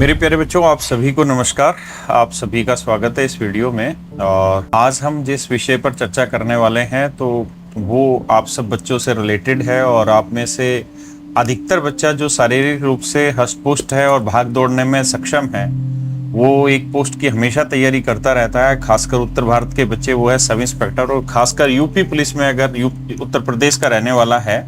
मेरे प्यारे बच्चों, आप सभी को नमस्कार। आप सभी का स्वागत है इस वीडियो में। और आज हम जिस विषय पर चर्चा करने वाले हैं तो वो आप सब बच्चों से रिलेटेड है। और आप में से अधिकतर बच्चा जो शारीरिक रूप से हष्ट-पुष्ट है और भाग दौड़ने में सक्षम है, वो एक पोस्ट की हमेशा तैयारी करता रहता है। खासकर उत्तर भारत के बच्चे, वो है सब इंस्पेक्टर। और खासकर यूपी पुलिस में अगर उत्तर प्रदेश का रहने वाला है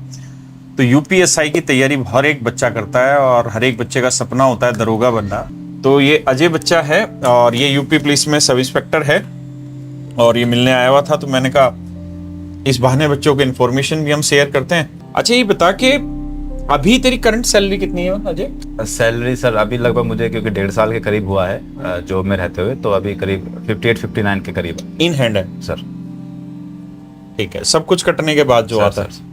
तो यूपीएसआई की तैयारी हर एक बच्चा करता है और हर एक बच्चे का सपना होता है दरोगा बनना। तो ये अजय बच्चा है और ये यूपी पुलिस में सब इंस्पेक्टर है और ये मिलने आया हुआ था। तो मैंने कहा इस बहाने बच्चों को इन्फॉर्मेशन भी हम शेयर करते हैं। अच्छा, ये बता के अभी तेरी करंट सैलरी कितनी है अजय? सैलरी सर अभी लगभग मुझे, क्योंकि 1.5 साल के करीब हुआ है जॉब में रहते हुए, तो अभी करीब 58-59 के करीब इन हैंड है सर। ठीक है, सब कुछ कटने के बाद जो सर, आता है।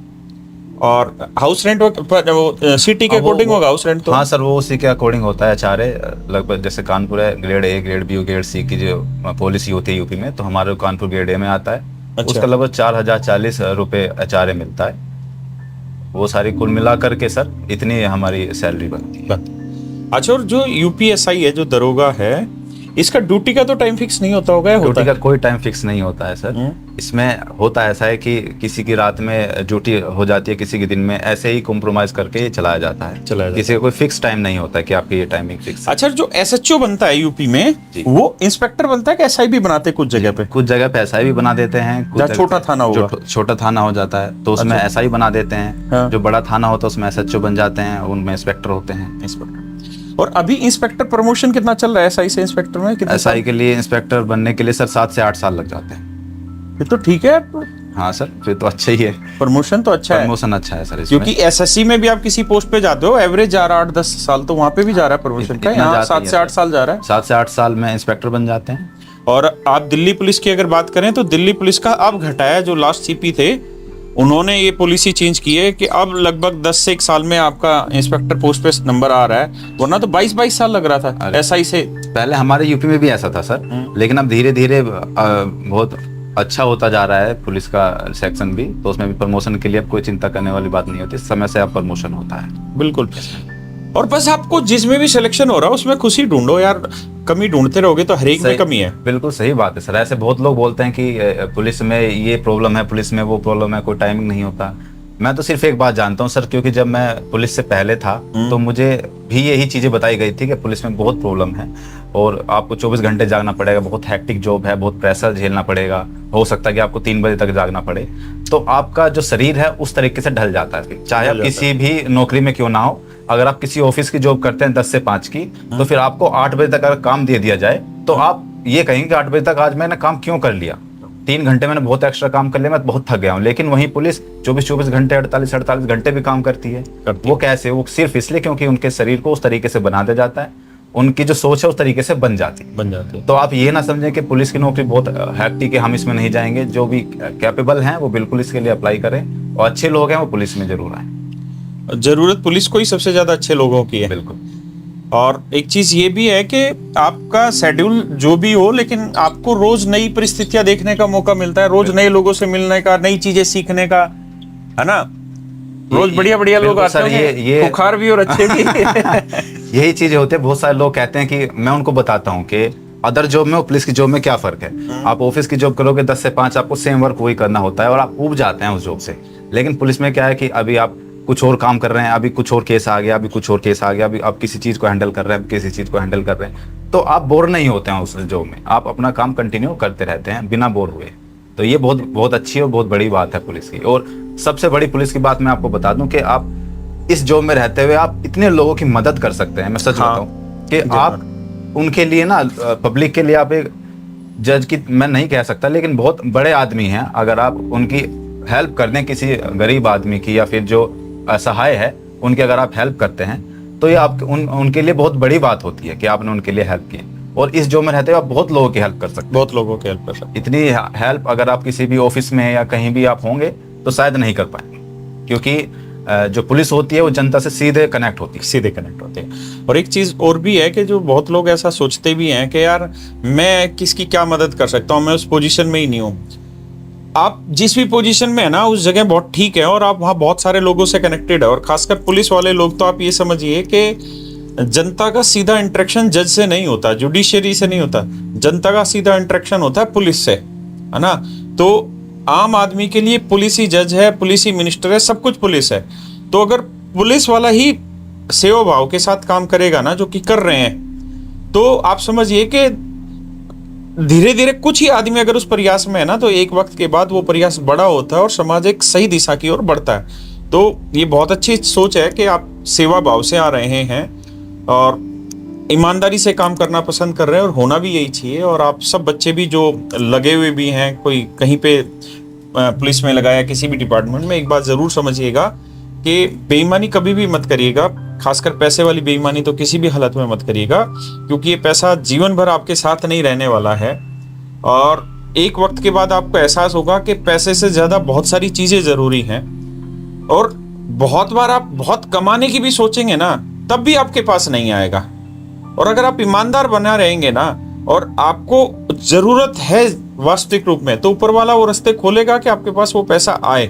और हाउस रेंट वो सिटी के अकॉर्डिंग होगा हाउस रेंट तो? हाँ सर, वो उसी के अकॉर्डिंग होता है। चारे लगभग जैसे कानपुर है grade A, grade B, grade C की जो पॉलिसी होती है यूपी में, तो हमारे कानपुर ग्रेड ए में आता है। अच्छा। उसका लगभग 4040 रुपये HRA मिलता है। वो सारी कुल मिला करके सर इतनी हमारी सैलरी बनती है। अच्छा, और जो यूपीएसआई है, जो दरोगा है, इसका ड्यूटी का तो टाइम फिक्स नहीं होता होगा? ड्यूटी का कोई टाइम फिक्स नहीं होता है सर। इसमें होता ऐसा है कि किसी की रात में ड्यूटी हो जाती है, किसी के दिन में, ऐसे ही कॉम्प्रोमाइज करके ये चलाया जाता है। किसी का कोई फिक्स टाइम नहीं होता है कि आपकी ये टाइमिंग फिक्स। अच्छा, जो एसएचओ बनता है यूपी में, वो इंस्पेक्टर बनता है कि एसआई भी बनाते हैं कुछ जगह पे? कुछ जगह पे एसआई भी बना देते हैं। जहाँ छोटा थाना होगा, छोटा थाना हो जाता है तो उसमें एसआई बना देते हैं। हाँ। जो बड़ा थाना होता है उसमें एसएचओ बन जाते हैं, उनमें इंस्पेक्टर होते हैं। इंस्पेक्टर। और अभी इंस्पेक्टर प्रमोशन कितना चल रहा है एसआई से इंस्पेक्टर में? एसआई के लिए, इंस्पेक्टर बनने के लिए सर 7 से 8 साल लग जाते हैं। फिर तो ठीक है। हाँ सर, फिर तो अच्छा ही है। प्रमोशन तो अच्छा है। प्रमोशन अच्छा है सर इसमें। क्योंकि एसएससी में भी आप किसी पोस्ट पे जाते हो, एवरेज जा रहा है 8-10 साल, तो वहां पे भी जा रहा है प्रमोशन का। यहाँ 7 से 8 साल जा रहा है। 7 से 8 साल में इंस्पेक्टर बन जाते हैं। और आप दिल्ली पुलिस की अगर बात करें तो दिल्ली पुलिस का अब घटाया, जो लास्ट सीपी थे उन्होंने ये पॉलिसी चेंज की है कि अब लगभग 10 से 1 साल में आपका इंस्पेक्टर पोस्ट पे नंबर आ रहा है, वरना तो 22 साल लग रहा था एसआई से। पहले हमारे यूपी में भी ऐसा था सर, लेकिन अब धीरे धीरे बहुत अच्छा होता जा रहा है पुलिस का सेक्शन भी, तो उसमें भी प्रमोशन के लिए अब कोई चिंता करने वाली बात नहीं होती। समय से अब प्रमोशन होता है। बिल्कुल। और बस आपको जिसमें भी सिलेक्शन हो रहा है उसमें खुशी ढूंढो यार, कमी ढूंढते रहोगे तो हर एक में कमी है। बिल्कुल सही बात है सर। ऐसे बहुत लोग बोलते हैं कि पुलिस में ये प्रॉब्लम है, पुलिस में वो प्रॉब्लम है, कोई टाइमिंग नहीं होता। मैं तो सिर्फ एक बात जानता हूँ सर, क्योंकि जब मैं पुलिस से पहले था तो मुझे भी यही चीजें बताई गई थी कि पुलिस में बहुत प्रॉब्लम है और आपको 24 घंटे जागना पड़ेगा, बहुत हैक्टिक जॉब है, बहुत प्रेशर झेलना पड़ेगा, हो सकता है कि आपको 3 बजे तक जागना पड़े। तो आपका जो शरीर है उस तरीके से ढल जाता है, चाहे आप किसी भी नौकरी में क्यों ना हो। अगर आप किसी ऑफिस की जॉब करते हैं 10 से 5 की, तो फिर आपको 8 बजे तक अगर काम दे दिया जाए तो आप ये कहेंगे कि 8 बजे तक आज मैंने काम क्यों कर लिया, 3 घंटे मैंने बहुत एक्स्ट्रा काम कर लिया, मैं बहुत थक गया हूँ। लेकिन वहीं पुलिस 24-24 घंटे, 48-48 घंटे भी काम करती है। वो कैसे? वो सिर्फ इसलिए क्योंकि उनके शरीर को उस तरीके से बना दिया जाता है, उनकी जो सोच है उस तरीके से बन जाती है। तो आप ये ना समझें कि पुलिस की नौकरी बहुत हैक्टिक है, हम इसमें नहीं जाएंगे। जो भी कैपेबल हैं वो बिल्कुल इसके लिए अप्लाई करें, और अच्छे लोग हैं वो पुलिस में जरूर आए। जरूरत पुलिस को ही सबसे ज्यादा अच्छे लोगों की है। बिल्कुल। और एक चीज ये भी है कि आपका शेड्यूल जो भी हो, लेकिन आपको रोज नई परिस्थितियां देखने का मौका मिलता है, रोज नए लोगों से मिलने का, नई चीजें सीखने का, है ना? रोज बढ़िया लोग आते हैं, ये खुखार भी और अच्छे भी। यही चीजें होती है। बहुत सारे लोग कहते हैं कि मैं उनको बताता हूँ कि अदर जॉब में और पुलिस की जॉब में क्या फर्क है। आप ऑफिस की जॉब करोगे 10 से 5, आपको सेम वर्क वही करना होता है और आप ऊब जाते हैं उस जॉब से। लेकिन पुलिस में क्या है कि अभी आप कुछ और काम कर रहे हैं, अभी कुछ और केस आ गया, अभी कुछ और केस आ गया, अभी आप किसी चीज को हैंडल कर रहे हैं, किसी चीज को हैंडल कर रहे हैं, तो आप बोर नहीं होते हैं उस जॉब में। आप अपना काम कंटिन्यू करते रहते हैं बिना बोर हुए। तो ये बहुत बहुत अच्छी और बहुत बड़ी बात है पुलिस की। और सबसे बड़ी पुलिस की बात मैं आपको बता दूं कि आप इस जॉब में रहते हुए आप इतने लोगों की मदद कर सकते हैं। मैं सच बताऊं कि आप उनके लिए ना, पब्लिक के लिए आप एक जज की मैं नहीं कह सकता, लेकिन बहुत बड़े आदमी हैं। अगर आप उनकी हेल्प कर दें, किसी गरीब आदमी की या फिर जो असहाय है उनकी अगर आप हेल्प करते हैं, तो ये आप उनके लिए बहुत बड़ी बात होती है कि आपने उनके लिए हेल्प की। और इस जॉब में रहते हुए आप बहुत लोगों की हेल्प कर सकते हैं। बहुत लोगों की हेल्प कर सकते हैं। इतनी हेल्प अगर आप किसी भी ऑफिस में या कहीं भी आप होंगे तो शायद नहीं कर पाएंगे, क्योंकि जो पुलिस होती है वो जनता से सीधे कनेक्ट होती है। और एक चीज और भी है कि जो बहुत लोग ऐसा सोचते भी हैं कि यार मैं किसकी क्या मदद कर सकता हूँ, मैं उस पोजीशन में ही नहीं हूँ। आप जिस भी पोजीशन में है ना उस जगह बहुत ठीक है, और आप वहाँ बहुत सारे लोगों से कनेक्टेड है। और खासकर पुलिस वाले लोग तो आप ये समझिए कि जनता का सीधा इंटरेक्शन जज से नहीं होता, जुडिशरी से नहीं होता, जनता का सीधा इंटरेक्शन होता है पुलिस से, है ना। तो आम आदमी के लिए पुलिस ही जज है, पुलिस ही मिनिस्टर है, सब कुछ पुलिस है। तो अगर पुलिस वाला ही सेवा भाव के साथ काम करेगा ना, जो कि कर रहे हैं, तो आप समझिए कि धीरे धीरे कुछ ही आदमी अगर उस प्रयास में है ना, तो एक वक्त के बाद वो प्रयास बड़ा होता है और समाज एक सही दिशा की ओर बढ़ता है। तो ये बहुत अच्छी सोच है कि आप सेवा भाव से आ रहे हैं और ईमानदारी से काम करना पसंद कर रहे हैं, और होना भी यही चाहिए। और आप सब बच्चे भी जो लगे हुए भी हैं, कोई कहीं पे पुलिस में लगाया, किसी भी डिपार्टमेंट में, एक बात ज़रूर समझिएगा कि बेईमानी कभी भी मत करिएगा, खासकर पैसे वाली बेईमानी तो किसी भी हालत में मत करिएगा, क्योंकि ये पैसा जीवन भर आपके साथ नहीं रहने वाला है। और एक वक्त के बाद आपको एहसास होगा कि पैसे से ज़्यादा बहुत सारी चीज़ें ज़रूरी हैं। और बहुत बार आप बहुत कमाने की भी सोचेंगे ना, तब भी आपके पास नहीं आएगा। और अगर आप ईमानदार बना रहेंगे ना, और आपको ज़रूरत है वास्तविक रूप में, तो ऊपर वाला वो रास्ते खोलेगा कि आपके पास वो पैसा आए।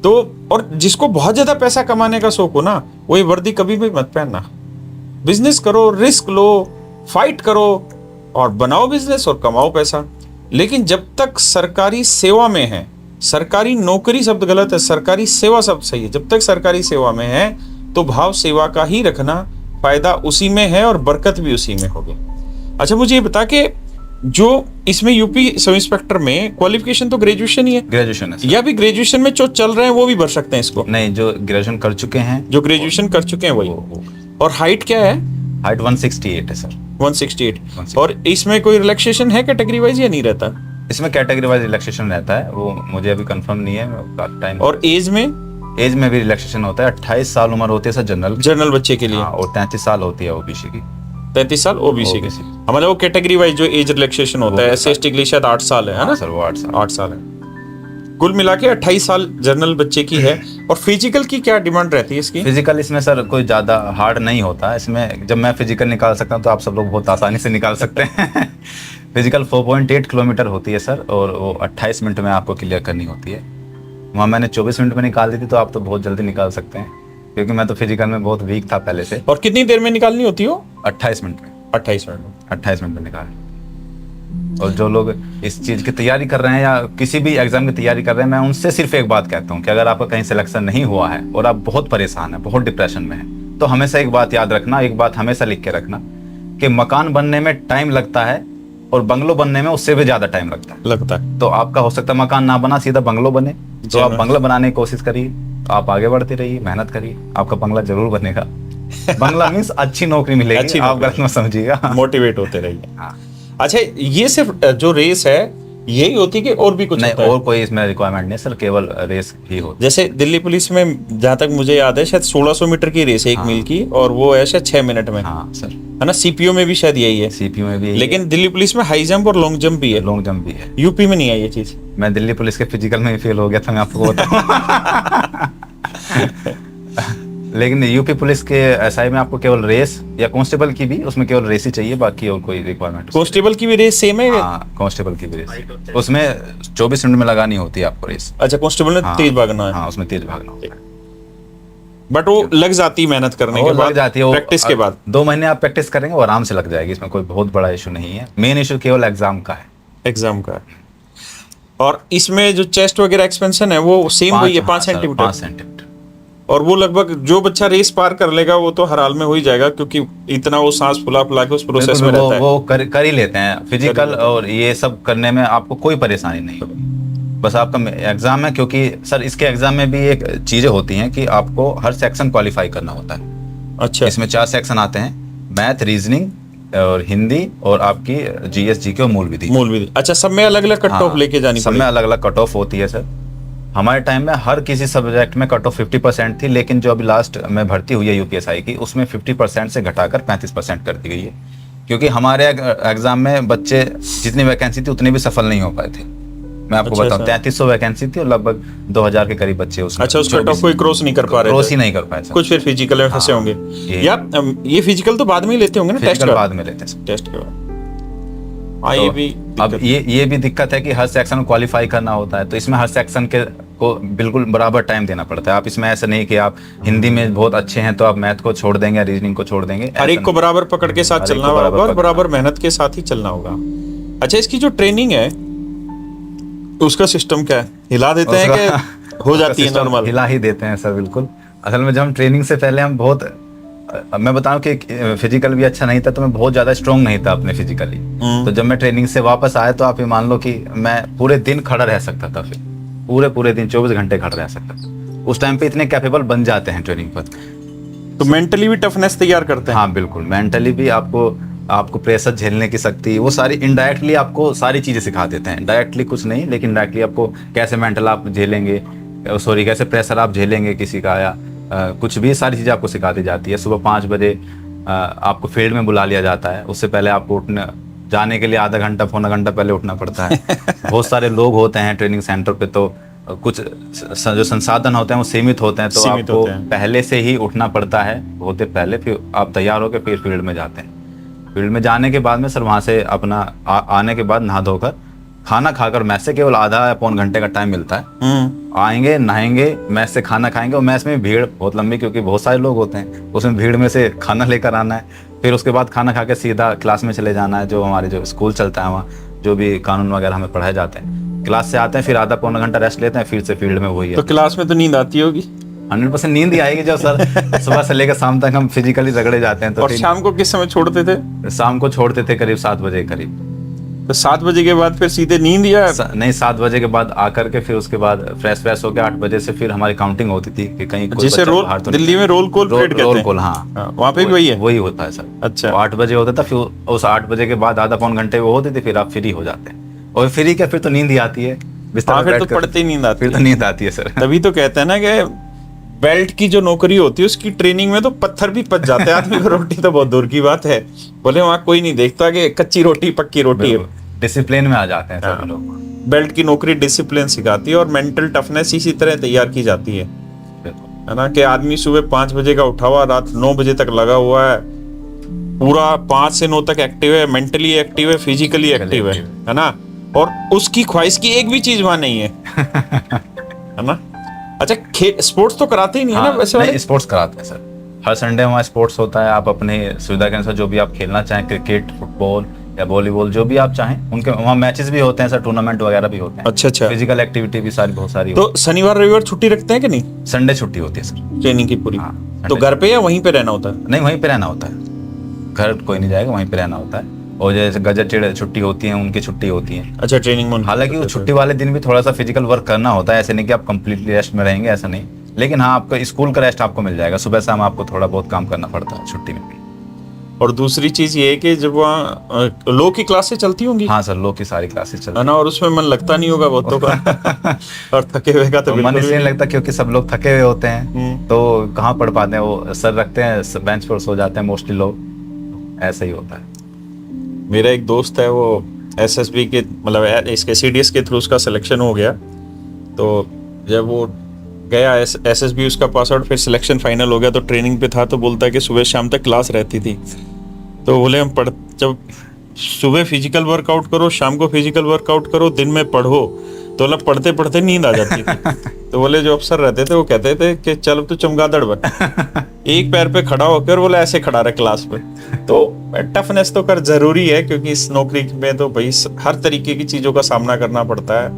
तो और जिसको बहुत ज़्यादा पैसा कमाने का शौक हो ना, वो ये वर्दी कभी भी मत पहनना। बिजनेस करो, रिस्क लो, फाइट करो और बनाओ बिजनेस और कमाओ पैसा। लेकिन जब तक सरकारी सेवा में है, सरकारी नौकरी शब्द गलत है, सरकारी सेवा शब्द सही है, जब तक सरकारी सेवा में है तो भाव सेवा का ही रखना, फायदा उसी में है और बरकत भी उसी में होगी। अच्छा, मुझे ये बता के जो इसमें यूपी सब इंस्पेक्टर में क्वालिफिकेशन तो ग्रेजुएशन ही है, ग्रेजुएशन है या भी ग्रेजुएशन में जो चल रहे हैं वो भी भर सकते हैं इसको? नहीं, जो ग्रेजुएशन कर चुके हैं, जो ग्रेजुएशन कर चुके हैं वही। और हाइट क्या है? हाइट 168 है सर। 168। और इसमें कोई रिलैक्सेशन है कैटेगरी वाइज या नहीं रहता? इसमें कैटेगरी वाइज रिलैक्सेशन रहता है, वो मुझे अभी कंफर्म नहीं है टाइम। और एज में? एज में भी रिलैक्सेशन होता है। 28 साल उम्र होती है सर जनरल बच्चे के लिए। हाँ, और 33 साल होती है ओबीसी की। 33 साल ओबीसी के। हमारे वो कैटेगरी वाइज जो एज रिलैक्सेशन होता है, एससी/एसटी के लिए शायद 8 साल है ना सर? वो 8 साल है। कुल मिला के 28 साल जनरल बच्चे की है। और फिजिकल की क्या डिमांड रहती है इसकी? फिजिकल इसमें सर कोई ज़्यादा हार्ड नहीं होता। इसमें जब मैं फिजिकल निकाल सकता हूँ तो आप सब लोग बहुत आसानी से निकाल सकते हैं। फिजिकल 4.8 किलोमीटर होती है सर, और वो 28 मिनट में आपको क्लियर करनी होती है। वहाँ मैंने 24 मिनट में निकाल दी थी, तो आप तो बहुत जल्दी निकाल सकते हैं, क्योंकि मैं तो फिजिकल में बहुत वीक था पहले से। और कितनी देर में निकालनी होती हो? 28 मिनट में। 28 मिनट में। 28 मिनट में निकाल। और जो लोग इस चीज़ की तैयारी कर रहे हैं या किसी भी एग्जाम की तैयारी कर रहे हैं, मैं उनसे सिर्फ एक बात कहता हूँ कि अगर आपका कहीं सिलेक्शन नहीं हुआ है और आप बहुत परेशान हैं, बहुत डिप्रेशन में हैं, तो हमेशा एक बात याद रखना, एक बात हमेशा लिख के रखना कि मकान बनने में टाइम लगता है और बंगलो बनने में उससे भी ज़्यादा टाइम लगता है। तो आपका हो सकता है मकान ना बना, सीधा बंगलो बने, तो आप बंगला बनाने की कोशिश करिए, आप आगे बढ़ते रहिए, मेहनत करिए, आपका बंगला जरूर बनेगा। बंगला मीन्स अच्छी नौकरी मिलेगी, आप गलत मत समझिएगा। मोटिवेट होते रहिए। हाँ। अच्छा, ये सिर्फ जो रेस है यही होती है कि और भी कुछ नहीं? होता है? और कोई इसमें रिक्वायरमेंट नहीं सर, केवल रेस ही होती है। जैसे दिल्ली पुलिस में जहाँ तक मुझे याद है शायद 1600 मीटर की रेस है 1 मील की, और वो है शायद 6 मिनट में। हाँ सर, है ना? सीपीओ में भी शायद यही है। सीपीओ में भी, लेकिन दिल्ली पुलिस में हाई जंप और लॉन्ग जंप भी है। लॉन्ग जंप भी है। यूपी में नहीं है ये चीज। मैं दिल्ली पुलिस के फिजिकल में भी फेल हो गया था, मैं आपको बताऊं। लेकिन यूपी पुलिस के एसआई में आपको केवल रेस, या कांस्टेबल की भी, उसमें केवल रेस ही चाहिए, बाकी और कोई रिक्वायरमेंट। कांस्टेबल की भी रेस सेम है? हाँ, कांस्टेबल की भी रेस, उसमें 24 मिनट में लगानी होती है आपको रेस। अच्छा, कांस्टेबल में तेज भागना है? हाँ, उसमें तेज भागना होता है। बट वो लग जाती है मेहनत करने के बाद, लग जाती है प्रैक्टिस के बाद। 2 महीने आप प्रैक्टिस करेंगे वो आराम से लग जाएगी, इसमें कोई बहुत बड़ा इशू नहीं है। मेन इशू केवल एग्जाम का है। एग्जाम का। और इसमें जो चेस्ट वगैरह एक्सपेंशन है वो सेम वही है, 5 सेंटीमीटर। 5 सेंटीमीटर। और वो लगभग जो बच्चा रेस पार कर लेगा वो तो हर हाल में हो ही जाएगा, क्योंकि इतना वो सांस फुला फुला के उस प्रोसेस में रहता है। वो कर ही लेते हैं फिजिकल, और ये सब करने में आपको कोई परेशानी नहीं होगी। बस आपका एग्जाम है, क्योंकि सर इसके एग्जाम में भी एक चीजें होती हैं कि आपको हर सेक्शन क्वालिफाई करना होता है। अच्छा। इसमें 4 सेक्शन आते हैं, मैथ, रीजनिंग और हिंदी, और आपकी जीएस, जीके और मूल विधि। अच्छा, सब में अलग अलग कट ऑफ लेके जानी सब में अलग अलग कट ऑफ होती है सर। हमारे टाइम में हर किसी सब्जेक्ट में कट ऑफ 50% थी, लेकिन जो अभी लास्ट में भर्ती हुई है यूपीएसआई की, उसमें 50% से घटाकर 35% कर दी गई है, क्योंकि हमारे एग्जाम में बच्चे जितनी वैकेंसी थी उतने भी सफल नहीं हो पाए थे। मैं आपको बताऊं, 3300 वैकेंसी थी और लगभग 2000 के करीब बच्चे उसमें। अच्छा, उस कट ऑफ को क्रॉस नहीं कर पा रहे? क्रॉस ही नहीं कर पाए सर। कुछ फिर फिजिकल में फंसे होंगे, या ये फिजिकल तो बाद में ही लेते होंगे ना? टेस्ट बाद में लेते हैं, टेस्ट के बाद। ये भी अब ये भी दिक्कत है कि हर सेक्शन क्वालिफाई करना होता है, तो इसमें हर सेक्शन के को बिल्कुल बराबर टाइम देना पड़ता है। आप इसमें ऐसा नहीं कि आप हिंदी में बहुत अच्छे हैं तो आप मैथ को छोड़ देंगे, रीजनिंग को छोड़ देंगे। हर एक को बराबर पकड़ के साथ चलना होगा और बराबर मेहनत के साथ ही चलना होगा। अच्छा, इसकी जो ट्रेनिंग है उसका सिस्टम क्या है? हिला देते हैं कि हो जाती है नॉर्मल? हिला ही देते हैं सर, बिल्कुल। असल में जब हम ट्रेनिंग से पहले हम बहुत, मैं बताऊं कि फिजिकल भी अच्छा नहीं था, तो मैं बहुत ज्यादा स्ट्रांग नहीं था अपने फिजिकली। तो जब मैं ट्रेनिंग से वापस आया तो आप ये मान लो कि मैं पूरे दिन खड़ा रह सकता था, फिर पूरे दिन 24 घंटे खड़ा रह सकता था। उस टाइम पे इतने कैपेबल बन जाते हैं ट्रेनिंग पर। तो मेंटली भी टफनेस तैयार करते हैं? हाँ बिल्कुल, मेंटली भी आपको प्रेशर झेलने की शक्ति, वो सारी इनडायरेक्टली आपको सारी चीजें सिखा देते हैं। डायरेक्टली कुछ नहीं, लेकिन डायरेक्टली आपको कैसे मेंटल आप झेलेंगे, कैसे प्रेशर आप झेलेंगे किसी का, या कुछ भी, सारी चीज़ें आपको सिखा दी जाती है। सुबह 5 बजे आपको फील्ड में बुला लिया जाता है। उससे पहले आपको जाने के लिए आधा घंटा पौना घंटा पहले उठना पड़ता है। बहुत सारे लोग होते हैं ट्रेनिंग सेंटर पे, तो कुछ जो संसाधन होते हैं वो सीमित होते हैं, तो आपको पहले से ही उठना पड़ता है, होते पहले, फिर आप तैयार होकर फिर फील्ड में जाते हैं। फील्ड में जाने के बाद में सर वहाँ से अपना आने के बाद नहा धोकर खाना खाकर, मैस से केवल आधा या पौन घंटे का टाइम मिलता है। आएंगे, नहाएंगे, मैस से खाना खाएंगे, और मैस में भीड़ बहुत लंबी, क्योंकि बहुत सारे लोग होते हैं, उसमें भीड़ में से खाना लेकर आना है। फिर उसके बाद खाना खा के सीधा क्लास में चले जाना है। जो हमारे जो स्कूल चलता है वहाँ जो भी कानून वगैरह हमें पढ़ाए जाते हैं, क्लास से आते हैं, फिर आधा पौना घंटा रेस्ट लेते हैं, फिर से फील्ड में वही है। तो क्लास में तो नींद आती होगी? 100% नींद ही आएगी। जब सर सुबह से लेकर शाम तक हम फिजिकली रगड़े जाते हैं। तो और शाम को किस समय छोड़ते थे? शाम को छोड़ते थे करीब 7 बजे करीब। तो 7 बजे के बाद फिर सीधे नींद, या नहीं, 7 बजे के बाद आकर के फिर उसके बाद फ्रेश होकर 8 बजे से फिर हमारी काउंटिंग होती थी कि कहीं कोई जैसे रोल, दिल्ली में रोल कॉल पीरियड कहते हैं। रोल कॉल, हाँ, वहाँ पे भी वही है? वही होता है सर। अच्छा, 8 बजे होता था, फिर उस 8 बजे के बाद आधा पौन घंटे वो होती थी, फिर आप फ्री हो जाते हैं। और फ्री क्या, फिर तो नींद ही आती है, बिस्तर फिर तो पढ़ते ही नींद आती है। फिर तो नींद आती है सर। तभी तो कहते हैं ना कि बेल्ट की जो नौकरी होती है उसकी ट्रेनिंग में तो पत्थर भी पच जाते हैं आदमी को। रोटी तो बहुत दूर की बात है, बोले वहाँ कोई नहीं देखता कि कच्ची रोटी पक्की रोटी है। डिसिप्लिन में आ जाते हैं सब लोग। बेल्ट की नौकरी डिसिप्लिन सिखाती है, और मेंटल टफनेस इसी तरह तैयार की जाती है ना, कि आदमी सुबह 5 बजे का उठा हुआ, रात 9 बजे तक लगा हुआ है, पूरा 5 से 9 तक एक्टिव है, मेंटली एक्टिव है, फिजिकली एक्टिव है ना, और उसकी ख्वाहिश की एक भी चीज वहां नहीं है ना। अच्छा, स्पोर्ट्स तो कराते ही नहीं है ना वैसे? नहीं, स्पोर्ट्स कराते हैं सर, हर संडे वहाँ स्पोर्ट्स होता है। आप अपने सुविधा के अनुसार जो भी आप खेलना चाहें, क्रिकेट, फुटबॉल या वॉलीबॉल, जो भी आप चाहें, उनके वहाँ मैचेस भी होते हैं सर, टूर्नामेंट वगैरह भी होते हैं। अच्छा, फिजिकल एक्टिविटी भी सारी बहुत सारी। तो शनिवार रविवार छुट्टी रखते हैं कि नहीं? संडे छुट्टी होती है सर ट्रेनिंग की पूरी। तो घर पे या वहीं पे रहना होता है? नहीं, वहीं पे रहना होता है, घर कोई नहीं जाएगा, वहीं पे रहना होता है। और जैसे गजटेड छुट्टी होती है, उनकी छुट्टी होती है। अच्छा, ट्रेनिंग में हालांकि वो छुट्टी वाले दिन भी थोड़ा सा फिजिकल वर्क करना होता है, ऐसे नहीं कि आप कंप्लीटली रेस्ट में रहेंगे, ऐसा नहीं। लेकिन हाँ, आपका स्कूल का रेस्ट आपको मिल जाएगा, सुबह शाम आपको थोड़ा बहुत काम करना पड़ता है छुट्टी में भी। और दूसरी चीज ये है कि जब वहाँ लो की क्लासेस चलती होंगी? हाँ सर, लो की सारी क्लासेस चलती है ना, और उसमें मन लगता नहीं होगा बहुतों का और थके हुए का तो मन इसलिए नहीं लगता क्योंकि सब लोग थके हुए होते हैं, तो कहाँ पढ़ पाते हैं। वो सर रखते हैं, बेंच पर सो जाते हैं मोस्टली लोग, ऐसा ही होता है। मेरा एक दोस्त है, वो एसएसबी के, मतलब इसके सीडीएस के थ्रू उसका सिलेक्शन हो गया। तो जब वो गया एसएसबी उसका पास आउट, फिर सिलेक्शन फाइनल हो गया, तो ट्रेनिंग पे था, तो बोलता है कि सुबह शाम तक क्लास रहती थी। तो बोले हम जब सुबह फिजिकल वर्कआउट करो, शाम को फिजिकल वर्कआउट करो, दिन में पढ़ो, तो मतलब पढ़ते पढ़ते नींद आ जाती थी। तो बोले जो अफसर रहते थे वो कहते थे कि चल तू चमगादड़ बन, एक पैर पे खड़ा होकर, बोले ऐसे खड़ा रहे क्लास पे। तो टफनेस तो कर जरूरी है, क्योंकि इस नौकरी में तो भाई हर तरीके की चीजों का सामना करना पड़ता है।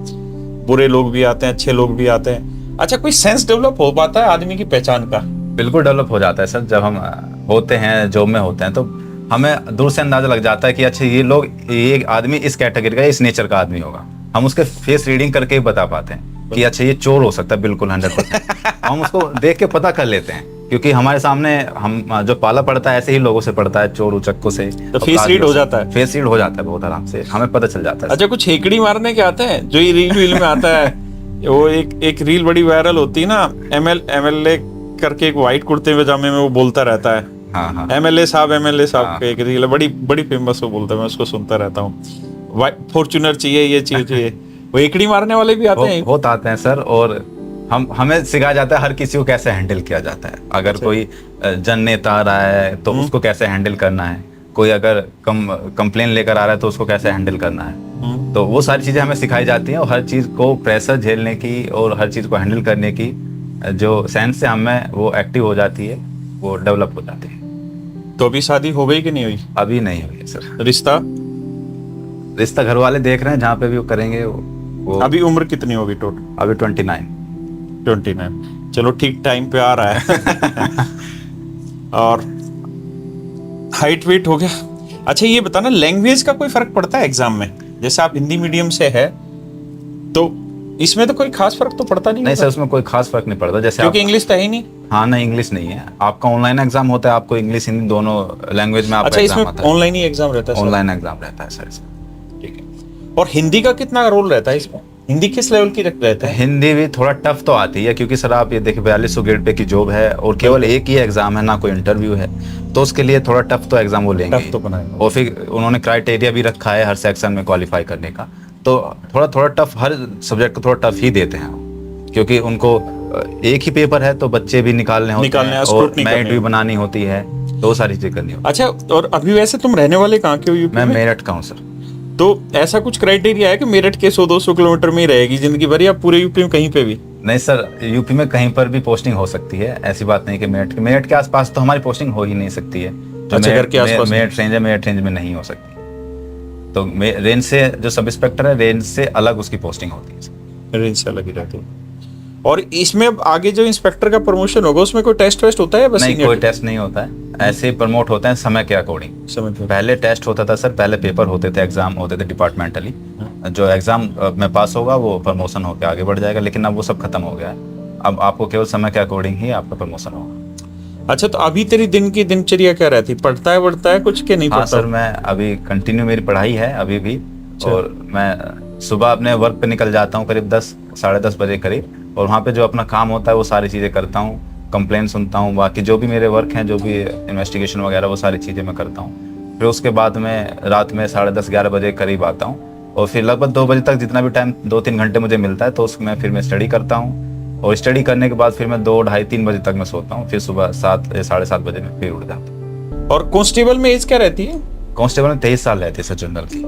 बुरे लोग भी आते हैं, अच्छे लोग भी आते हैं। अच्छा, कोई सेंस डेवलप हो पाता है आदमी की पहचान का? बिल्कुल डेवलप हो जाता है सर। जब हम होते हैं, जॉब में होते हैं, तो हमें दूर से अंदाजा लग जाता है कि अच्छा ये आदमी इस कैटेगरी का, इस नेचर का आदमी होगा। हम उसके फेस रीडिंग करके ही बता पाते हैं कि अच्छा ये चोर हो सकता है, बिल्कुल 100%। हम उसको देख के पता कर लेते हैं, क्योंकि हमारे सामने हम जो पाला पड़ता है ऐसे ही लोगों से पड़ता है, चोर उचक्कों से। तो फेस रीड हो जाता है? फेस रीड हो जाता है बहुत आराम से, हमें पता चल जाता है। अच्छा, कुछ हेकड़ी मारने के आते हैं जो ये रील में आता है? वो एक रील बड़ी वायरल होती है ना, एमएलए करके, एक व्हाइट कुर्ते पजामे में वो बोलता रहता है। हाँ, एमएलए साहब का एक रील है, बड़ी फेमस, वो बोलता है, मैं उसको सुनता रहता हूँ। फॉर्च्यूनर चाहिए, ये चाहिए। वो एकड़ी मारने वाले भी आते हैं? बहुत आते हैं सर, और हमें सिखाया जाता है हर किसी को कैसे हैंडल किया जाता है। अगर कोई जन नेता आ रहा है तो उसको कैसे हैंडल करना है, कोई अगर कंप्लेन लेकर आ रहा है तो उसको कैसे हैंडल करना है, तो वो सारी चीज़ें हमें सिखाई जाती हैं और हर चीज़ को प्रेशर झेलने की और हर चीज़ को हैंडल करने की जो सेंस से हमें वो एक्टिव हो जाती है, वो डेवलप हो जाती है। तो अभी शादी हो गई कि नहीं हुई? अभी नहीं हुई है सर। रिश्ता घर वाले देख रहे हैं, जहाँ पे भी वो करेंगे वो। अभी उम्र कितनी होगी टोटल? अभी 29। चलो ठीक टाइम पे आ रहा है। और हाइट वेट हो गया। अच्छा ये बताना, लैंग्वेज का कोई फर्क पड़ता है एग्जाम में? जैसे आप हिंदी मीडियम से है तो इसमें तो कोई खास फर्क तो पड़ता नहीं सर, उसमें कोई खास फर्क नहीं पड़ता। जैसे क्योंकि इंग्लिश तो है ही नहीं। हाँ नहीं, इंग्लिश नहीं है। आपका ऑनलाइन एग्जाम होता है, आपको इंग्लिश हिंदी दोनों लैंग्वेज में आपका अच्छा, एग्जाम इसमें आता है। ऑनलाइन ही एग्जाम रहता है? ऑनलाइन एग्जाम रहता है सर। ठीक है। और हिंदी का कितना रोल रहता है इसमें? हिंदी किस लेवल की रहता है? हिंदी भी थोड़ा टफ तो आती है, क्योंकि सर आप ये देखिए 4200 ग्रेड पे की जॉब है और केवल एक ही एग्जाम है, ना कोई इंटरव्यू है, तो उसके लिए थोड़ा टफ तो एग्जाम वो लेंगे। टफ तो बनाएंगे। और फिर उन्होंने क्राइटेरिया भी रखा है हर सेक्शन में क्वालिफाई करने का, तो थोड़ा टफ, हर सब्जेक्ट को थोड़ा टफ ही देते हैं, क्योंकि उनको एक ही पेपर है तो बच्चे भी निकालने होते हैं और मेरिट भी बनानी होती है, तो वो सारी चीजें करनी होती है। अच्छा, और अभी वैसे तुम रहने वाले कहाँ के हो? यूपी मैं में? मेरठ का हूँ सर। तो ऐसा कुछ क्राइटेरिया है कि मेरठ के 100-200 किलोमीटर में ही रहेगी जिंदगी भर, या पूरे यूपी में कहीं पे भी? नहीं सर, यूपी में कहीं पर भी पोस्टिंग हो सकती है, ऐसी बात नहीं कि मेरठ के आसपास तो हमारी पोस्टिंग हो ही नहीं सकती है। अच्छा, घर के आसपास मेरठ रेंज में नहीं हो सकती। तो रेंज से जो सब इंस्पेक्टर है, रेंज से अलग उसकी पोस्टिंग होती है। रेंज से अलग ही रहती है। और इसमें अब आगे जो इंस्पेक्टर का प्रमोशन होगा उसमें कोई टेस्ट वेस्ट होता है? बस नहीं, कोई टेस्ट नहीं होता है, ऐसे ही प्रमोट होते हैं समय के अकॉर्डिंग। पहले टेस्ट होता था सर, पहले पेपर होते थे, एग्जाम होते थे डिपार्टमेंटली। जो एग्जाम में पास होगा वो प्रमोशन होकर आगे बढ़ जाएगा, लेकिन अब वो सब खत्म हो गया है। अब आपको केवल समय के अकॉर्डिंग ही आपका प्रमोशन होगा। अच्छा, तो अभी तेरी दिन की दिनचर्या क्या रहती? पढ़ता है कुछ के नहीं पढ़ता? हाँ सर, मैं अभी कंटिन्यू मेरी पढ़ाई है अभी भी। और मैं सुबह अपने वर्क पे निकल जाता हूँ करीब 10 साढ़े 10 बजे करीब, और वहाँ पे जो अपना काम होता है वो सारी चीज़ें करता हूँ, कंप्लेंट सुनता हूँ, बाकी जो भी मेरे वर्क हैं, जो भी इन्वेस्टिगेशन वगैरह, वो सारी चीज़ें मैं करता हूँ। फिर उसके बाद में रात में 10:30-11 बजे करीब आता हूँ, और फिर लगभग 2 बजे तक जितना भी टाइम 2-3 घंटे मुझे मिलता है तो उसमें फिर मैं स्टडी करता हूँ, और स्टडी करने के बाद फिर मैं 2, ढाई, 3 बजे तक मैं सोता हूँ, फिर सुबह 7 या 7:30 बजे में फिर उठ जाता हूँ। और कांस्टेबल में एज क्या रहती है? कांस्टेबल में 23 साल रहती है सर, जनरल की।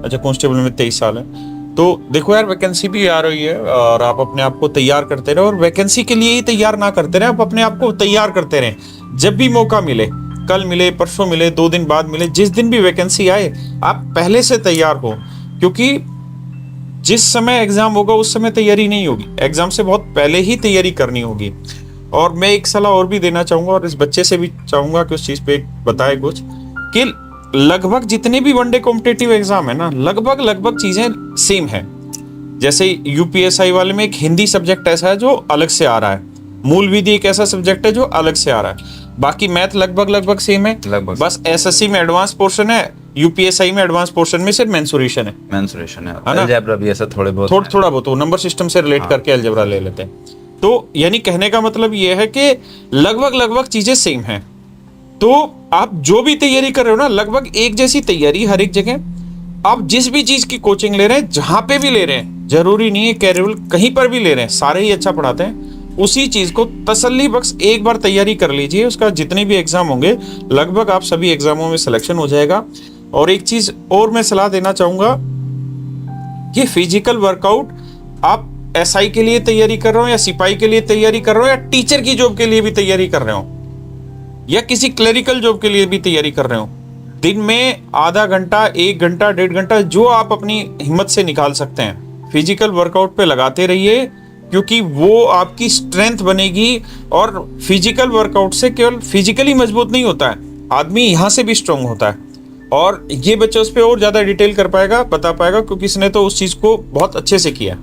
अच्छा, कांस्टेबल में 23 साल है। तो देखो यार, वैकेंसी भी आ रही है और आप अपने आप को तैयार करते रहे, और वैकेंसी के लिए ही तैयार ना करते रहे, आप अपने आप को तैयार करते रहें। जब भी मौका मिले, कल मिले, परसों मिले, 2 दिन बाद मिले, जिस दिन भी वैकेंसी आए आप पहले से तैयार हो, क्योंकि जिस समय एग्जाम होगा उस समय तैयारी नहीं होगी, एग्जाम से बहुत पहले ही तैयारी करनी होगी। और मैं एक सलाह और भी देना चाहूंगा, और इस बच्चे से भी चाहूंगा कि उस चीज पे बताए कुछ, कि लगभग जितने भी वनडे कॉम्पिटिटिव एग्जाम है ना, लगभग चीजें सेम है। जैसे यूपीएसआई वाले में एक हिंदी सब्जेक्ट ऐसा है जो अलग से आ रहा है, मूल विधि एक ऐसा सब्जेक्ट है जो अलग से आ रहा है, बाकी मैथ लगभग सेम है। बस एसएससी में एडवांस पोर्शन है, यूपीएसआई में एडवांस पोर्शन में सिर्फ मेंसुरेशन है अलजेब्रा भी ऐसा थोड़ा बहुत नंबर सिस्टम से रिलेट करके अलजेब्रा ले लेते हैं। तो यानी कहने का मतलब ये है कि लगभग चीजें सेम हैं। तो आप जो भी तैयारी कर रहे हो ना, लगभग एक जैसी तैयारी हर एक जगह। आप जिस भी चीज की कोचिंग ले रहे हैं, जहां पे भी ले रहे हैं, जरूरी नहीं है कैरियर, कहीं पर भी ले रहे हैं, सारे ही अच्छा पढ़ाते हैं, उसी चीज को तसल्ली बख्श एक बार तैयारी कर लीजिए। उसका जितने भी एग्जाम होंगे, लगभग आप सभी एग्जामों में सिलेक्शन हो जाएगा। और एक चीज और मैं सलाह देना चाहूंगा कि फिजिकल वर्कआउट आप एसआई के लिए तैयारी कर रहे हो, या सिपाही के लिए तैयारी कर रहे हो, या टीचर की जॉब के लिए भी तैयारी कर रहे हो, या किसी क्लरिकल जॉब के लिए भी तैयारी कर रहे हो, दिन में आधा घंटा, 1 घंटा, 1.5 घंटा, जो आप अपनी हिम्मत से निकाल सकते हैं, फिजिकल वर्कआउट पे लगाते रहिए, क्योंकि वो आपकी स्ट्रेंथ बनेगी। और फिजिकल वर्कआउट से केवल फिजिकली मजबूत नहीं होता है, आदमी यहाँ से भी स्ट्रांग होता है। और ये बच्चा उस पर और ज्यादा डिटेल कर पाएगा, बता पाएगा, क्योंकि इसने तो उस चीज को बहुत अच्छे से किया।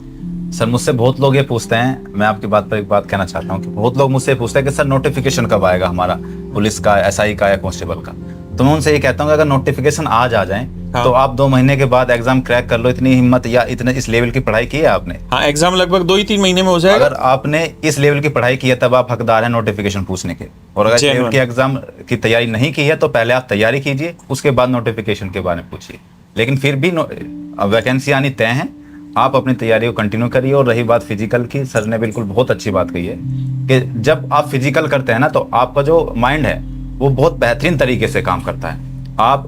सर मुझसे बहुत लोग ये पूछते हैं, मैं आपकी बात पर एक बात कहना चाहता हूँ कि बहुत लोग मुझसे पूछते हैं कि सर नोटिफिकेशन कब आएगा हमारा, पुलिस का, एसआई का या कांस्टेबल का। तो मैं उनसे ये कहता हूँ कि अगर नोटिफिकेशन आज आ जाए तो आप 2 महीने के बाद एग्जाम क्रैक कर लो, इतनी हिम्मत या इतने इस लेवल की पढ़ाई की है आपने। हाँ, एग्जाम लगभग 2 ही 3 महीने में हो जाएगा। अगर आपने इस लेवल की पढ़ाई की है तब आप हकदार हैं नोटिफिकेशन पूछने के। और अगर लेवल की एग्जाम की तैयारी नहीं की है तो पहले आप तैयारी कीजिए, उसके बाद नोटिफिकेशन के बारे में पूछिए। लेकिन फिर भी वैकेंसी आनी तय है, आप अपनी तैयारी को कंटिन्यू करिए। और रही बात फिजिकल की, सर ने बिल्कुल बहुत अच्छी बात कही है कि जब आप फिजिकल करते हैं ना, तो आपका जो माइंड है वो बहुत बेहतरीन तरीके से काम करता है। आप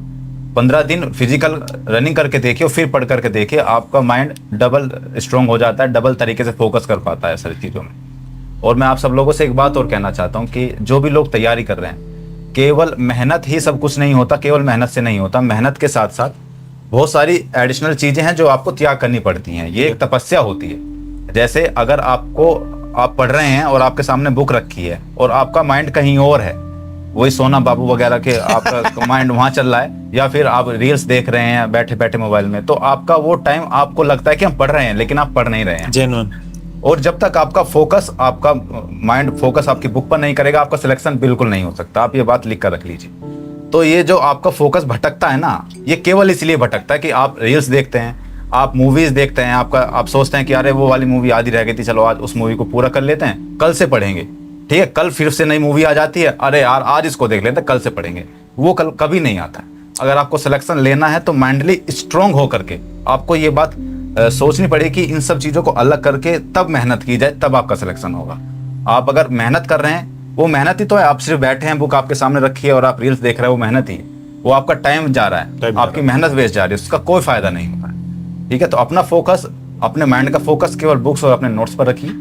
15 दिन फिजिकल रनिंग करके देखिए और फिर पढ़ करके देखिए, आपका माइंड डबल स्ट्रांग हो जाता है, डबल तरीके से फोकस कर पाता है सारी चीज़ों में। और मैं आप सब लोगों से एक बात और कहना चाहता हूँ कि जो भी लोग तैयारी कर रहे हैं, केवल मेहनत ही सब कुछ नहीं होता, केवल मेहनत से नहीं होता। मेहनत के साथ साथ बहुत सारी एडिशनल चीज़ें हैं जो आपको त्याग करनी पड़ती हैं। ये एक तपस्या होती है। जैसे अगर आप पढ़ रहे हैं और आपके सामने बुक रखी है और आपका माइंड कहीं और है, वही सोना बाबू वगैरह के आपका माइंड वहाँ चल रहा है, या फिर आप रील्स देख रहे हैं बैठे बैठे मोबाइल में, तो आपका वो टाइम आपको लगता है कि हम पढ़ रहे हैं, लेकिन आप पढ़ नहीं रहे हैं। जेन्युइन। और जब तक आपका फोकस, आपका माइंड फोकस आपकी बुक पर नहीं करेगा, आपका सिलेक्शन बिल्कुल नहीं हो सकता। आप ये बात लिख कर रख लीजिए। तो ये जो आपका फोकस भटकता है ना, ये केवल इसलिए भटकता है कि आप रील्स देखते हैं, आप मूवीज देखते हैं, आप सोचते हैं कि अरे वो वाली मूवी आधी रह गई थी, चलो आज उस मूवी को पूरा कर लेते हैं, कल से पढ़ेंगे। ठीक है, कल फिर से नई मूवी आ जाती है, अरे यार आज इसको देख लेते हैं, कल से पढ़ेंगे। वो कल कभी नहीं आता। अगर आपको सिलेक्शन लेना है तो मेंटली स्ट्रांग होकर के आपको ये बात सोचनी पड़ेगी कि इन सब चीज़ों को अलग करके तब मेहनत की जाए, तब आपका सिलेक्शन होगा। आप अगर मेहनत कर रहे हैं, वो मेहनत ही तो है। आप सिर्फ बैठे हैं, बुक आपके सामने रखी है और आप रील्स देख रहे हैं, वो मेहनत ही है। वो आपका टाइम जा रहा है, आपकी मेहनत वेस्ट जा रही है, उसका कोई फायदा नहीं होता है। ठीक है, तो अपना फोकस, अपने माइंड का फोकस केवल बुक्स और अपने नोट्स पर रखिए।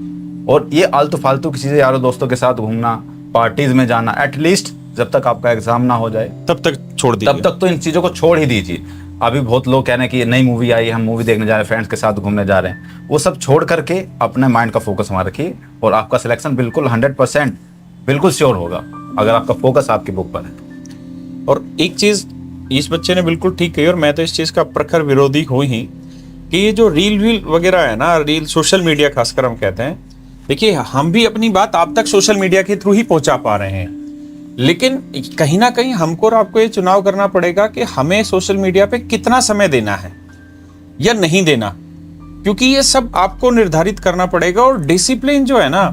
और ये आलतू फालतू की चीज़ें, यारों दोस्तों के साथ घूमना, पार्टीज में जाना, एटलीस्ट जब तक आपका एग्जाम ना हो जाए तब तक छोड़ दीजिए। तब तक तो इन चीज़ों को छोड़ ही दीजिए। अभी बहुत लोग कह रहे हैं कि नई मूवी आई है, हम मूवी देखने जा रहे हैं, फ्रेंड्स के साथ घूमने जा रहे हैं, वो सब छोड़ करके अपने माइंड का फोकस वहाँ रखिए और आपका सिलेक्शन बिल्कुल 100% बिल्कुल श्योर होगा, अगर आपका फोकस आपकी बुक पर है। और एक चीज इस बच्चे ने बिल्कुल ठीक कही, और मैं तो इस चीज का प्रखर विरोधी हूँ ही, कि ये जो रील वगैरह है ना, रील सोशल मीडिया खासकर हम कहते हैं, देखिए हम भी अपनी बात आप तक सोशल मीडिया के थ्रू ही पहुंचा पा रहे हैं, लेकिन कहीं ना कहीं हमको और आपको ये चुनाव करना पड़ेगा कि हमें सोशल मीडिया पे कितना समय देना है या नहीं देना, क्योंकि ये सब आपको निर्धारित करना पड़ेगा। और डिसिप्लिन जो है ना,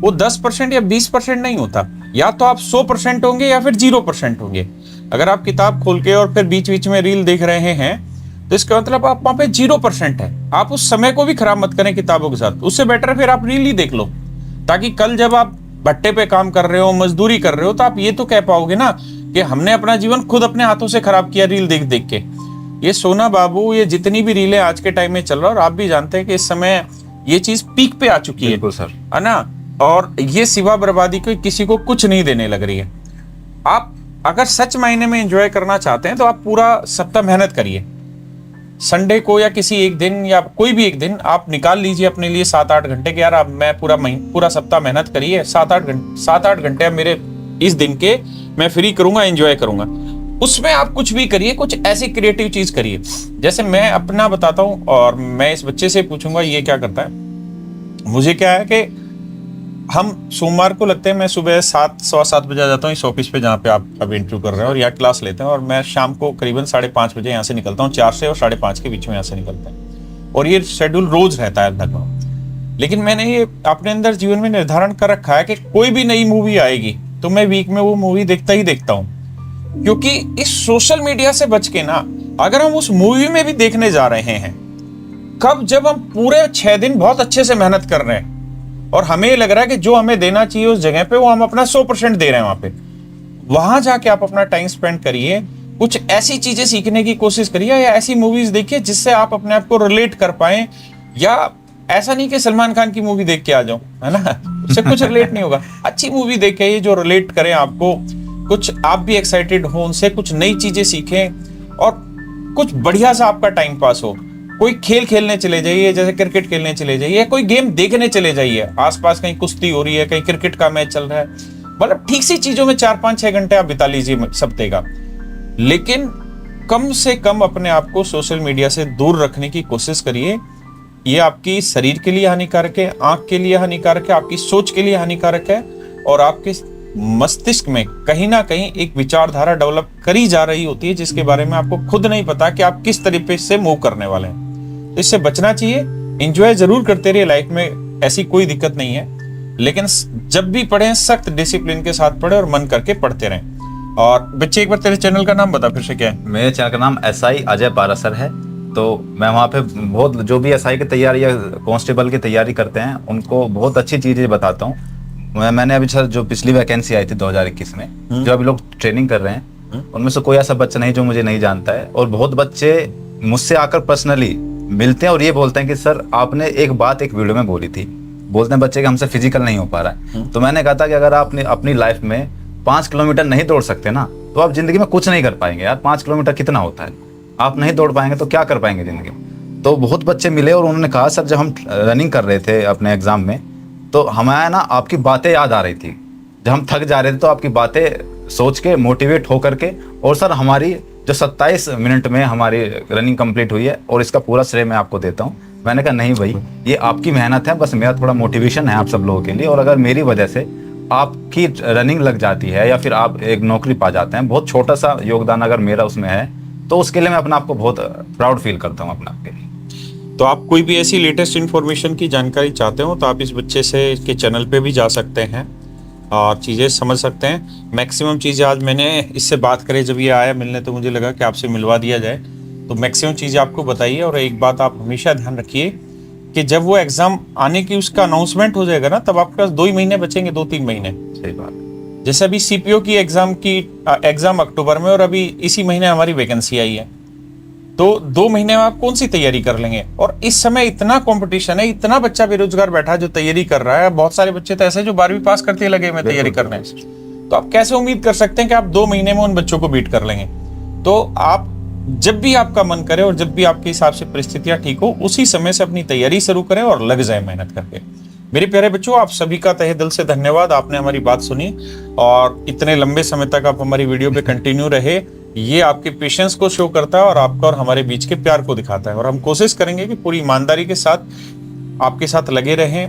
वो 10% या 20% नहीं होता, या तो आप 100% होंगे या फिर 0% होंगे। अगर आप किताब खोल के और फिर बीच बीच में रील देख रहे हैं तो इसका मतलब आप वहां पे 0% है। आप उस समय को भी खराब मत करें किताबों के साथ, उससे बेटर है फिर आप रील ही देख लो, ताकि कल जब आप भट्टे पे काम कर रहे हो, मजदूरी कर रहे हो, तो आप ये तो कह पाओगे ना कि हमने अपना जीवन खुद अपने हाथों से खराब किया रील देख देख के। ये सोना बाबू, ये जितनी भी रीलें आज के टाइम में चल रहा है, और आप भी जानते हैं कि इस समय ये चीज पीक पे आ चुकी है। बिल्कुल सर, है ना। और ये सिवा बर्बादी को किसी को कुछ नहीं देने लग रही है। आप अगर सच मायने में एंजॉय करना चाहते हैं तो आप पूरा सप्ताह मेहनत करिए। संडे को या किसी एक दिन या कोई भी एक दिन आप निकाल लीजिए अपने लिए 7-8 घंटे के, यार अब मैं पूरा सप्ताह मेहनत करिए, 7-8 घंटे मेरे इस दिन के मैं फ्री करूंगा, एंजॉय करूंगा। उसमें आप कुछ भी करिए, कुछ ऐसी क्रिएटिव चीज करिए। जैसे मैं अपना बताता हूं, और मैं इस बच्चे से पूछूंगा ये क्या करता है। मुझे क्या है कि हम सोमवार को लगते हैं, मैं सुबह 7-7:15 बजे आ जाता हूँ इस ऑफिस पे जहाँ पे आप अभी इंटरव्यू कर रहे हैं, और यहाँ क्लास लेते हैं, और मैं शाम को करीबन 5:30 बजे यहाँ से निकलता हूँ। 4 से और 5:30 के बीच में यहाँ से निकलते हैं, और ये शेड्यूल रोज रहता है लगभग। लेकिन मैंने ये अपने अंदर जीवन में निर्धारण कर रखा है कि कोई भी नई मूवी आएगी तो मैं वीक में वो मूवी देखता ही देखता हूँ, क्योंकि इस सोशल मीडिया से बच के ना, अगर हम उस मूवी में भी देखने जा रहे हैं, कब जब हम पूरे 6 दिन बहुत अच्छे से मेहनत कर रहे हैं और हमें लग रहा है कि जो हमें देना चाहिए उस जगह पे वो हम अपना 100% दे रहे हैं, वहां जाके आप अपना टाइम स्पेंड करिए, कुछ ऐसी चीजें सीखने की कोशिश करिए, या ऐसी मूवीज देखिए जिससे आप अपने आप को रिलेट कर पाए। या ऐसा नहीं कि सलमान खान की मूवी देख के आ जाओ, है ना, उससे कुछ रिलेट नहीं होगा। अच्छी मूवी देखे जो रिलेट करें आपको, कुछ आप भी एक्साइटेड हो उनसे, कुछ नई चीजें सीखें और कुछ बढ़िया सा आपका टाइम पास हो। कोई खेल खेलने चले जाइए, जैसे क्रिकेट खेलने चले जाइए, कोई गेम देखने चले जाइए, आसपास कहीं कुश्ती हो रही है, कहीं क्रिकेट का मैच चल रहा है, मतलब ठीक सी चीजों में 4-5-6 घंटे आप बिता लीजिए सप्ताह का। लेकिन कम से कम अपने आप को सोशल मीडिया से दूर रखने की कोशिश करिए। ये आपकी शरीर के लिए हानिकारक है, आंख के लिए हानिकारक है, आपकी सोच के लिए हानिकारक है, और आपके मस्तिष्क में कहीं ना कहीं एक विचारधारा डेवलप करी जा रही होती है जिसके बारे में आपको खुद नहीं पता कि आप किस तरीके से मूव करने वाले हैं। तो इससे बचना चाहिए। एंजॉय जरूर करते रहिए, लाइफ में ऐसी कोई दिक्कत नहीं है, लेकिन जब भी पढ़ें सख्त डिसिप्लिन के साथ पढ़ें और मन करके पढ़ते रहें। और बच्चे एक बार तेरे चैनल का नाम बता फिर से, क्या है? मेरे चैनल का नाम SI अजय पारासर है। तो मैं वहाँ पे बहुत, जो भी SI की तैयारी या कांस्टेबल की तैयारी करते हैं उनको बहुत अच्छी चीज़ें बताता हूँ। मैंने अभी सर जो पिछली वैकेंसी आई थी 2021 में, जो अभी लोग ट्रेनिंग कर रहे हैं, उनमें से कोई ऐसा बच्चा नहीं जो मुझे नहीं जानता है। और बहुत बच्चे मुझसे आकर पर्सनली मिलते हैं और ये बोलते हैं कि सर आपने एक बात एक वीडियो में बोली थी, बोलते हैं बच्चे कि हमसे फिजिकल नहीं हो पा रहा है। तो मैंने कहा था कि अगर आपने अपनी लाइफ में 5 किलोमीटर नहीं दौड़ सकते ना, तो आप जिंदगी में कुछ नहीं कर पाएंगे यार। 5 किलोमीटर कितना होता है, आप नहीं दौड़ पाएंगे तो क्या कर पाएंगे जिंदगी में। तो बहुत बच्चे मिले और उन्होंने कहा सर जब हम रनिंग कर रहे थे अपने एग्जाम में, तो हमें ना आपकी बातें याद आ रही थी। जब हम थक जा रहे थे तो आपकी बातें सोच के मोटिवेट हो करके, और सर हमारी जो 27 मिनट में हमारी रनिंग कंप्लीट हुई है और इसका पूरा श्रेय मैं आपको देता हूँ। मैंने कहा नहीं भाई, ये आपकी मेहनत है, बस मेरा थोड़ा मोटिवेशन है आप सब लोगों के लिए। और अगर मेरी वजह से आपकी रनिंग लग जाती है या फिर आप एक नौकरी पा जाते हैं, बहुत छोटा सा योगदान अगर मेरा उसमें है, तो उसके लिए मैं अपने आप को बहुत प्राउड फील करता हूँ अपने आप के लिए। तो आप कोई भी ऐसी लेटेस्ट इन्फॉर्मेशन की जानकारी चाहते हो तो आप इस बच्चे से के चैनल पे भी जा सकते हैं और चीज़ें समझ सकते हैं। मैक्सिमम चीज़ें आज मैंने इससे बात करें, जब ये आया मिलने तो मुझे लगा कि आपसे मिलवा दिया जाए, तो मैक्सिमम चीज़ें आपको बताइए। और एक बात आप हमेशा ध्यान रखिए कि जब वो एग्ज़ाम आने की उसका अनाउंसमेंट हो जाएगा ना, तब आपके पास 2 ही महीने बचेंगे, 2-3 महीने। सही बात। जैसे अभी सीपीओ की एग्ज़ाम अक्टूबर में और अभी इसी महीने हमारी वैकेंसी आई है, तो 2 महीने में आप कौन सी तैयारी कर लेंगे। और इस समय इतना कंपटीशन है, इतना बच्चा बेरोजगार बैठा है जो तैयारी कर रहा है। बहुत सारे बच्चे तो ऐसे जो 12वीं पास करते लगे में तैयारी करने, तो आप कैसे उम्मीद कर सकते हैं कि आप 2 महीने में उन बच्चों को बीट कर लेंगे। तो आप जब भी आपका मन करे और जब भी आपके हिसाब से परिस्थितियां ठीक हो, उसी समय से अपनी तैयारी शुरू करें और लग जाए मेहनत करके। मेरे प्यारे बच्चों, आप सभी का तहे दिल से धन्यवाद, आपने हमारी बात सुनी और इतने लंबे समय तक आप हमारी वीडियो पे कंटिन्यू रहे। ये आपके पेशेंस को शो करता है और आपका और हमारे बीच के प्यार को दिखाता है। और हम कोशिश करेंगे कि पूरी ईमानदारी के साथ आपके साथ लगे रहें,